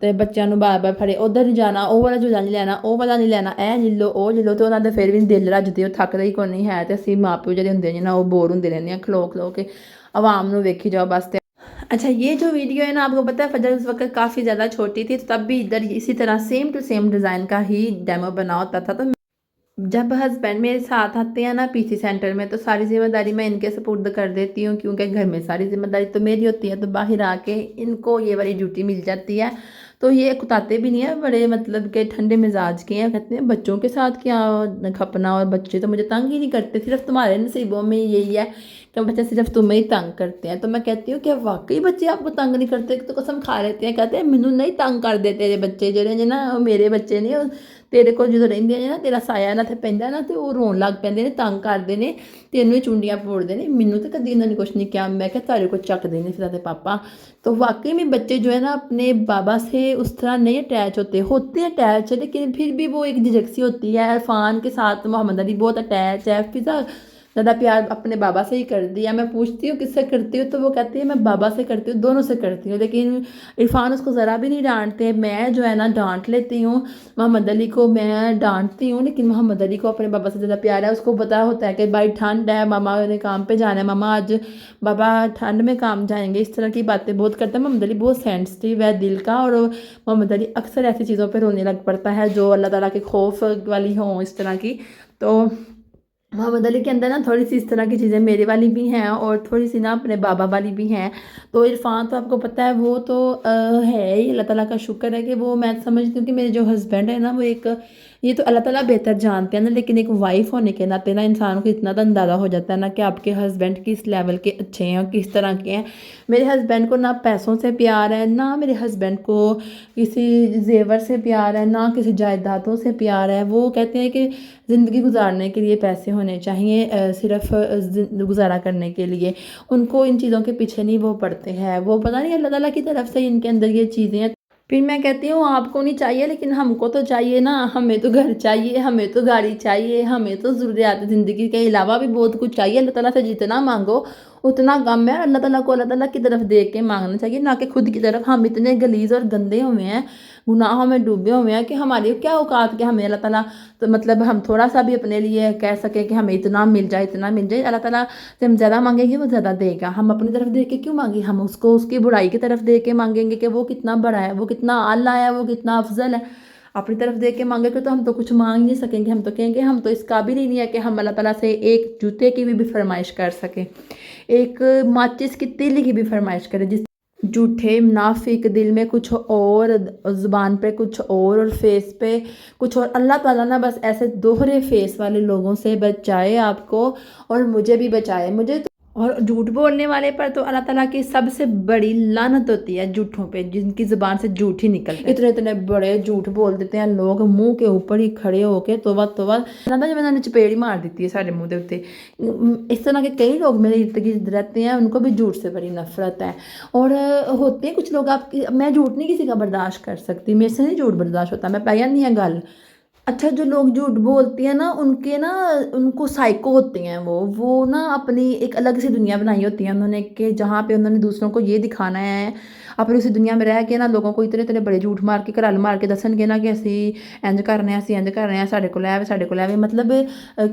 ਤੇ ਬੱਚਿਆਂ ਨੂੰ ਬਾਰ-ਬਾਰ ਫੜੇ, ਉਧਰ ਨਹੀਂ ਜਾਣਾ, ਉਹ ਵਾਲਾ ਝੂਲਾ ਨਹੀਂ ਲੈਣਾ, ਉਹ ਵਾਲਾ ਨਹੀਂ ਲੈਣਾ, ਇਹ ਲੈ ਲਓ ਉਹ ਲੈ ਲਓ। ਤੇ ਉਹਨਾਂ ਦੇ ਫਿਰ ਵੀ ਦਿਲ ਰੱਜਦੇ, ਉਹ ਥੱਕਦਾ ਹੀ ਕੋਈ ਨਹੀਂ ਹੈ। ਤੇ ਅਸੀਂ ਮਾਪਿਓ ਜਿਹੜੇ ਹੁੰਦੇ ਨੇ ਨਾ ਉਹ ਬੋਰ ਹੁੰਦੇ ਰਹਿੰਦੇ ਆ ਖਲੋ ਖਲੋ ਕੇ, ਆਵਾਮ ਨੂੰ ਵੇਖੀ ਜਾਓ ਬਸ। اچھا یہ جو ویڈیو ہے نا آپ کو پتہ ہے فجر اس وقت کافی زیادہ چھوٹی تھی، تو تب بھی ادھر اسی طرح سیم ٹو سیم ڈیزائن کا ہی ڈیمو بنا ہوتا تھا۔ تو جب ہسبینڈ میرے ساتھ آتے ہیں نا پی سی سینٹر میں، تو ساری ذمہ داری میں ان کے سپرد کر دیتی ہوں، کیونکہ گھر میں ساری ذمہ داری تو میری ہوتی ہے، تو باہر آ کے ان کو یہ والی ڈیوٹی مل جاتی ہے۔ تو یہ کتاتے بھی نہیں ہیں، بڑے مطلب کہ ٹھنڈے مزاج کے ہیں، کہتے ہیں بچوں کے ساتھ کیا کھپنا، اور بچے تو مجھے تنگ ہی نہیں کرتے، صرف تمہارے نصیبوں میں یہی ہے کہ بچے صرف تمہیں ہی تنگ کرتے ہیں۔ تو میں کہتی ہوں کہ واقعی بچے آپ کو تنگ نہیں کرتے، تو قسم کھا لیتے ہیں، کہتے ہیں مینوں نہیں تنگ کر دے تیرے بچے جڑے نا، میرے بچے نہیں تیرے کو جو رہندے نے نا، تیرا سایہ نہ تے پیندا نا، تے وہ رون لگ پیندے نے، تنگ کردے نے، تینوں ہی چونڈیاں پھوڑدے نے، مینوں تے کدی انہوں نے کچھ نہیں کیا۔ میں کہ تارے کو چکدے نے پھر پاپا۔ تو واقعی میں بچے جو ہے نا اپنے بابا سے اس طرح نہیں اٹیچ ہوتے ہیں اٹیچ، لیکن پھر بھی وہ ایک جھجک سی ہوتی ہے۔ عرفان کے ساتھ محمد علی بہت اٹیچ ہے، فضا زیادہ پیار اپنے بابا سے ہی کر دیا۔ میں پوچھتی ہوں کس سے کرتی ہوں، تو وہ کہتی ہے میں بابا سے کرتی ہوں، دونوں سے کرتی ہوں، لیکن عرفان اس کو ذرا بھی نہیں ڈانٹتے۔ میں جو ہے نا ڈانٹ لیتی ہوں، محمد علی کو میں ڈانٹتی ہوں، لیکن محمد علی کو اپنے بابا سے زیادہ پیار ہے۔ اس کو پتا ہوتا ہے کہ بھائی ٹھنڈ ہے، ماما نے کام پہ جانا ہے، ماما آج بابا ٹھنڈ میں کام جائیں گے، اس طرح کی باتیں بہت کرتا ہے۔ محمد علی بہت سینسٹیو ہے دل کا، اور محمد علی اکثر ایسی چیزوں پہ رونے لگ پڑتا ہے جو اللہ تعالیٰ کے خوف والی ہوں، اس طرح کی۔ تو محمد علی کے اندر نا تھوڑی سی اس طرح کی چیزیں میرے والی بھی ہیں، اور تھوڑی سی نا اپنے بابا والی بھی ہیں۔ تو عرفان تو آپ کو پتہ ہے وہ تو ہے ہی، اللہ تعالیٰ کا شکر ہے کہ وہ، میں سمجھتی ہوں کہ میرے جو ہسبینڈ ہے نا وہ ایک، یہ تو اللہ تعالیٰ بہتر جانتے ہیں نا، لیکن ایک وائف ہونے کے ناطے نا انسان کو اتنا تو اندازہ ہو جاتا ہے نا کہ آپ کے ہسبینڈ کس لیول کے اچھے ہیں اور کس طرح کے ہیں۔ میرے ہسبینڈ کو نہ پیسوں سے پیار ہے، نہ میرے ہسبینڈ کو کسی زیور سے پیار ہے، نہ کسی جائیدادوں سے پیار ہے۔ وہ کہتے ہیں کہ زندگی گزارنے کے لیے پیسے ہونے چاہیے، صرف گزارا کرنے کے لیے ان کو ان چیزوں کے پیچھے نہیں وہ پڑتے ہیں۔ وہ پتہ نہیں اللہ تعالیٰ کی طرف سے ان کے اندر یہ چیزیں ہیں۔ پھر میں کہتی ہوں آپ کو نہیں چاہیے، لیکن ہم کو تو چاہیے نا، ہمیں تو گھر چاہیے، ہمیں تو گاڑی چاہیے، ہمیں تو ضروریات زندگی کے علاوہ بھی بہت کچھ چاہیے۔ اللہ تعالیٰ سے جتنا مانگو اتنا کم ہے، اللہ تعالیٰ کو اللہ تعالیٰ کی طرف دیکھ کے مانگنا چاہیے، نہ کہ خود کی طرف۔ ہم اتنے غلیظ اور گندے ہوئے ہیں، گناہوں میں ڈوبے ہوئے ہیں کہ ہماری کیا اوقات کہ ہمیں اللہ تعالیٰ، تو مطلب ہم تھوڑا سا بھی اپنے لیے کہہ سکیں کہ ہمیں اتنا مل جائے، اتنا مل جائے۔ اللہ تعالیٰ سے ہم زیادہ مانگیں گے وہ زیادہ دے گا۔ ہم اپنی طرف دیکھ کے کیوں مانگیں، ہم اس کو اس کی برائی کی طرف دیکھ کے مانگیں گے کہ وہ کتنا بڑا ہے، وہ کتنا اعلیٰ ہے، وہ کتنا افضل ہے۔ اپنی طرف دیکھ کے مانگے گے تو ہم تو کچھ مانگ نہیں سکیں گے، ہم تو کہیں گے ہم تو اس قابل ہی نہیں ہے کہ ہم اللہ تعالیٰ سے ایک جوتے کی بھی فرمائش کر سکیں، ایک ماچس کی تیلی کی بھی فرمائش کریں۔ جس جھوٹے منافق، دل میں کچھ اور، زبان پہ کچھ اور فیس پہ کچھ اور۔ اللہ تعالیٰ نا بس ایسے دوہرے فیس والے لوگوں سے بچائے آپ کو، اور مجھے بھی بچائے۔ مجھے تو، اور جھوٹ بولنے والے پر تو اللہ تعالیٰ کی سب سے بڑی لعنت ہوتی ہے، جھوٹوں پہ، جن کی زبان سے جھوٹ ہی نکلتے ہیں۔ اتنے بڑے جھوٹ بول دیتے ہیں لوگ، منہ کے اوپر ہی کھڑے ہو کے، توبہ توبہ، میں نے چپیڑ ہی مار دیتی ہے سارے منہ دے اوتے۔ اس طرح کے کئی لوگ میرے ارد گرد رہتے ہیں، ان کو بھی جھوٹ سے بڑی نفرت ہے۔ اور ہوتے ہیں کچھ لوگ، میں جھوٹ نہیں کسی کا برداشت کر سکتی، میرے سے نہیں جھوٹ برداشت ہوتا، میں پایا نہیں ہے گل۔ اچھا جو لوگ جھوٹ بولتے ہیں نا، ان کو سائیکو ہوتے ہیں، وہ نا اپنی ایک الگ سی دنیا بنائی ہوتی ہے انہوں نے، کہ جہاں پہ انہوں نے دوسروں کو یہ دکھانا ہے، اپنی اسی دنیا میں رہ کے نا لوگوں کو اتنے بڑے جھوٹ مار کے، کرال مار کے دسن گے نا کہ اسی انج کرنے ہیں، اسی انج کر رہے ہیں، ساڈے کو لے آوے، مطلب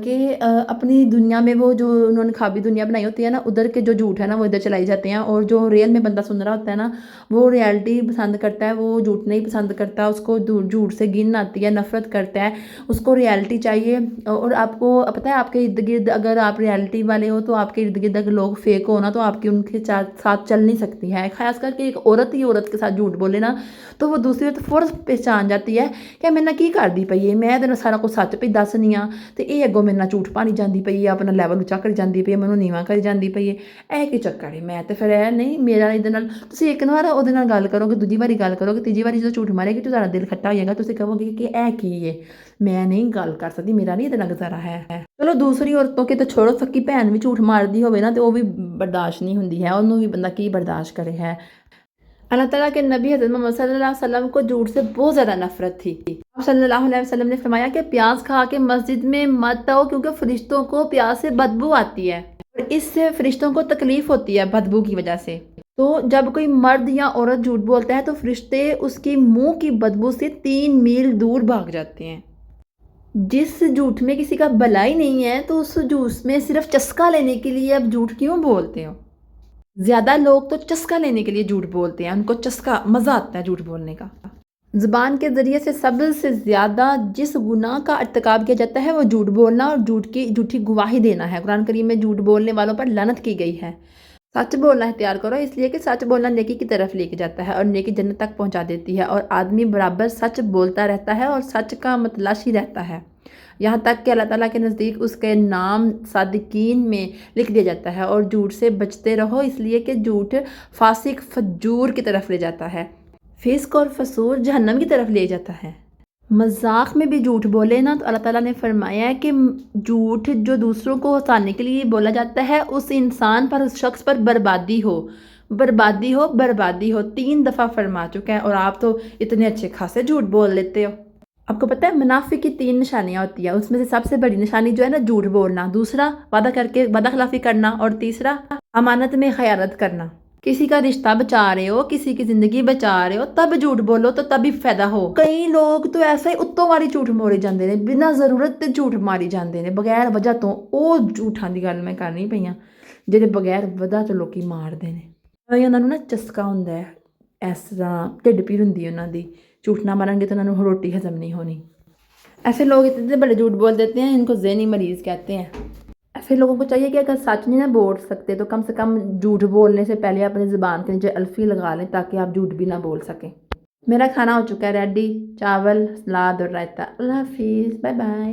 کہ اپنی دنیا میں وہ جو انہوں نے خوابی دنیا بنائی ہوتی ہے نا، ادھر کے جو جھوٹ ہے نا وہ ادھر چلائی جاتے ہیں، اور جو ریئل میں بندہ سن رہا ہوتا ہے نا وہ ریالٹی پسند کرتا ہے، وہ جھوٹ نہیں پسند کرتا، اس کو جھوٹ سے گن آتی ہے، نفرت کرتا ہے، اس کو ریالٹی چاہیے۔ اور آپ کو پتہ ہے آپ کے ارد گرد اگر آپ ریالٹی والے ہو، تو آپ کے ارد گرد اگر لوگ فیک ہو نا، تو آپ کی ان کے ساتھ چل نہیں سکتی ہے۔ خاص کر کے ایک عورت ہی عورت کے ساتھ جھوٹ بولے نا، تو وہ دوسری عورت فوراً پہچان جاتی ہے کہ میں نے کی کرਦੀ پئی ہے، میں تو سارا کچھ سچ پہ دسنی ہاں، تو یہ اگوں میرے نال جھوٹ پانی جاندی پئی ہے، اپنا لیول اچا کری جاندی پئی ہے، مینوں نیواں کری جاندی پئی ہے۔ اے کی چکر ہے، میں تو پھر نہیں، میرا ادھر نال تسی ایک بار اودے نال گل کرو گے، دوجی باری گل کرو گے، تیجی باری جو جھوٹ مارے گی تو تہاڈا دل کھٹا ہو جائے گا، تسی کہو گے کہ اے کی ہے، میں نہیں گل کر سکتی، میرا نہیں اتنا گزارا ہے۔ چلو دوسری عورتوں کے تو چھوڑو، سکی بہن بھی جھوٹ مار دی ہوئے نا، تو وہ بھی برداشت نہیں ہوندی ہے، انہوں بھی بندہ کی برداشت کرے ہے۔ اللہ تعالیٰ کے نبی حضرت محمد صلی اللہ علیہ وسلم کو جھوٹ سے بہت زیادہ نفرت تھی۔ آپ صلی اللہ علیہ وسلم نے فرمایا کہ پیاز کھا کے مسجد میں مت آؤ، کیونکہ فرشتوں کو پیاز سے بدبو آتی ہے، اور اس سے فرشتوں کو تکلیف ہوتی ہے بدبو کی وجہ سے۔ تو جب کوئی مرد یا عورت جھوٹ بولتا ہے تو فرشتے اس کی منہ کی بدبو سے 3 میل دور بھاگ جاتے ہیں۔ جس جھوٹ میں کسی کا بھلا ہی نہیں ہے، تو اس جھوٹ میں صرف چسکا لینے کے لیے اب جھوٹ کیوں بولتے ہو؟ زیادہ لوگ تو چسکا لینے کے لیے جھوٹ بولتے ہیں، ان کو چسکا مزہ آتا ہے جھوٹ بولنے کا۔ زبان کے ذریعے سے سب سے زیادہ جس گناہ کا ارتکاب کیا جاتا ہے وہ جھوٹ بولنا اور جھوٹی گواہی دینا ہے۔ قرآن کریم میں جھوٹ بولنے والوں پر لعنت کی گئی ہے۔ سچ بولنا اختیار کرو، اس لیے کہ سچ بولنا نیکی کی طرف لے کے جاتا ہے اور نیکی جنت تک پہنچا دیتی ہے، اور آدمی برابر سچ بولتا رہتا ہے اور سچ کا متلاشی رہتا ہے، یہاں تک کہ اللہ تعالیٰ کے نزدیک اس کے نام صادقین میں لکھ دیا جاتا ہے۔ اور جھوٹ سے بچتے رہو، اس لیے کہ جھوٹ فاسق فجور کی طرف لے جاتا ہے، فسق اور فسور جہنم کی طرف لے جاتا ہے۔ مذاق میں بھی جھوٹ بولے نا تو اللہ تعالیٰ نے فرمایا ہے کہ جھوٹ جو دوسروں کو ہنسانے کے لیے بولا جاتا ہے، اس انسان پر، اس شخص پر بربادی ہو، بربادی ہو، بربادی ہو، 3 دفعہ فرما چکا ہے، اور آپ تو اتنے اچھے خاصے جھوٹ بول لیتے ہو۔ آپ کو پتہ ہے منافق کی 3 نشانیاں ہوتی ہیں، اس میں سے سب سے بڑی نشانی جو ہے نا جھوٹ بولنا، دوسرا وعدہ کر کے وعدہ خلافی کرنا، اور تیسرا امانت میں خیانت کرنا۔ کسی کا رشتہ بچا رہے ہو، کسی کی زندگی بچا رہے ہو، تب جھوٹ بولو تو تبھی فائدہ ہو۔ کئی لوگ تو ایسے ہی اتوں والی جھوٹ ماری جاندے نے، بنا ضرورت تے جھوٹ ماری جاندے نے، بغیر وجہ تو وہ جھوٹاں دی گل میں کرنی پئی جہے بغیر وجہ تو لوکی مارتے ہیں۔ انہوں نا چسکا ہوندا ہے، اس طرح ٹھڈ پیڑ ہوندی ہے انہاں دی، جھوٹ نہ مارن گے تو انہوں روٹی ہضم نہیں ہونی۔ ایسے لوگ اتنے بڑے جھوٹ بول دیتے ہیں، ان کو ذہنی مریض کہتے ہیں۔ ایسے لوگوں کو چاہیے کہ اگر سچ نہیں نہ بول سکتے تو کم سے کم جھوٹ بولنے سے پہلے اپنی زبان کے نیچے الفی لگا لیں تاکہ آپ جھوٹ بھی نہ بول سکیں۔ میرا کھانا ہو چکا ہے ریڈی، چاول، سلاد اور رائتا۔ اللہ حافظ، بائے بائے۔